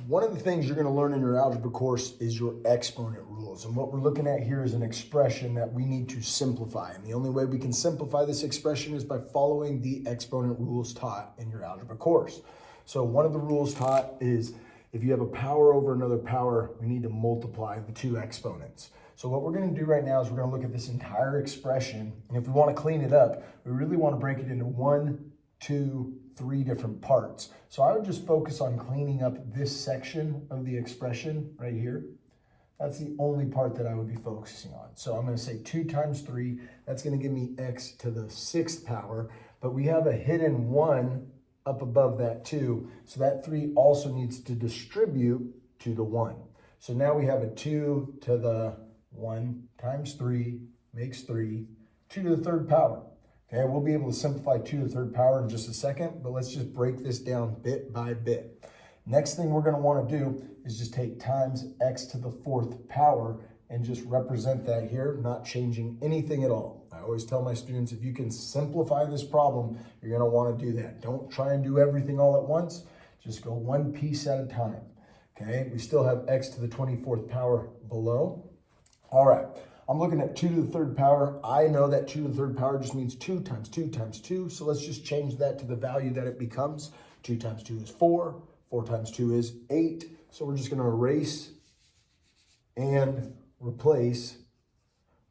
One of the things you're going to learn in your algebra course is your exponent rules. And what we're looking at here is an expression that we need to simplify. And the only way we can simplify this expression is by following the exponent rules taught in your algebra course. So one of the rules taught is if you have a power over another power, we need to multiply the two exponents. So what we're going to do right now is we're going to look at this entire expression. And if we want to clean it up, we really want to break it into 1, 2, 3 different parts. So I would just focus on cleaning up this section of the expression right here. That's the only part that I would be focusing on. So I'm going to say 2 times 3, that's going to give me x to the 6th power, but we have a hidden 1 up above that 2, so that 3 also needs to distribute to the 1. So now we have a 2 to the 1 times 3 makes 3, 2 to the 3rd power. Okay, we'll be able to simplify 2 to the 3rd power in just a second, but let's just break this down bit by bit. Next thing we're going to want to do is just take times x to the 4th power and just represent that here, not changing anything at all. I always tell my students, if you can simplify this problem, you're going to want to do that. Don't try and do everything all at once. Just go one piece at a time. Okay, we still have x to the 24th power below. All right. I'm looking at 2 to the 3rd power. I know that 2 to the 3rd power just means 2 times 2 times 2. So let's just change that to the value that it becomes. 2 times 2 is 4. 4 times 2 is 8. So we're just going to erase and replace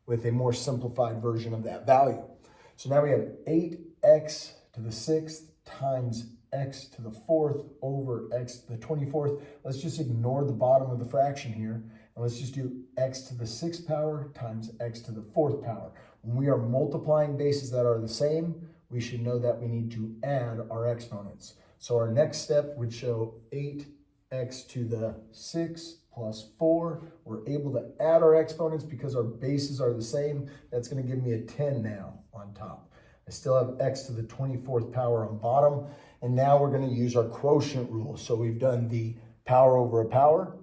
with a more simplified version of that value. So now we have 8x to the 6th times x to the 4th over x to the 24th. Let's just ignore the bottom of the fraction here. And let's just do x to the 6th power times x to the 4th power. When we are multiplying bases that are the same, we should know that we need to add our exponents. So our next step would show 8x to the 6 plus 4. We're able to add our exponents because our bases are the same. That's going to give me a 10 now on top. I still have x to the 24th power on bottom. And now we're going to use our quotient rule. So we've done the power over a power.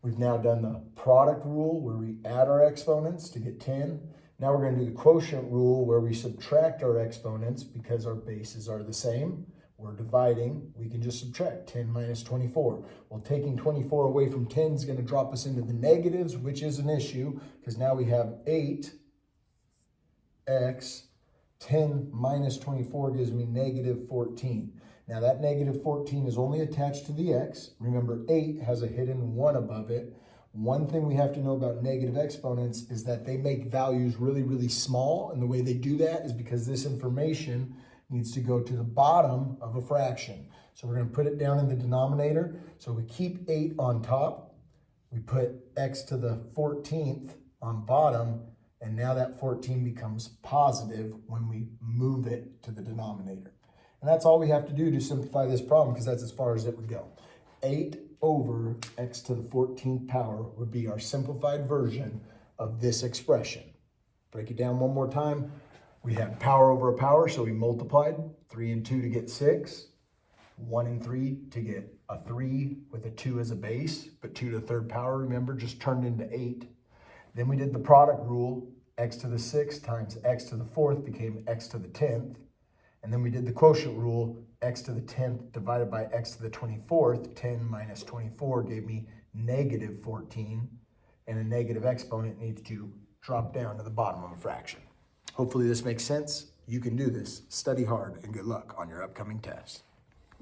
We've now done the product rule where we add our exponents to get 10. Now we're going to do the quotient rule where we subtract our exponents because our bases are the same. We're dividing, we can just subtract 10 minus 24. Well, taking 24 away from 10 is going to drop us into the negatives, which is an issue because now we have 8x, 10 minus 24 gives me negative 14. Now that negative 14 is only attached to the x. Remember, 8 has a hidden 1 above it. One thing we have to know about negative exponents is that they make values really, really small. And the way they do that is because this information needs to go to the bottom of a fraction. So we're going to put it down in the denominator. So we keep 8 on top. We put x to the 14th on bottom. And now that 14 becomes positive when we move it to the denominator. And that's all we have to do to simplify this problem because that's as far as it would go. 8 over x to the 14th power would be our simplified version of this expression. Break it down one more time. We had power over a power, so we multiplied 3 and 2 to get 6, 1 and 3 to get a 3 with a 2 as a base, but 2 to the 3rd power, remember, just turned into 8. Then we did the product rule, x to the 6th times x to the 4th became x to the 10th. And then we did the quotient rule, x to the 10th divided by x to the 24th. 10 minus 24 gave me negative 14. And a negative exponent needs to drop down to the bottom of a fraction. Hopefully this makes sense. You can do this. Study hard and good luck on your upcoming test.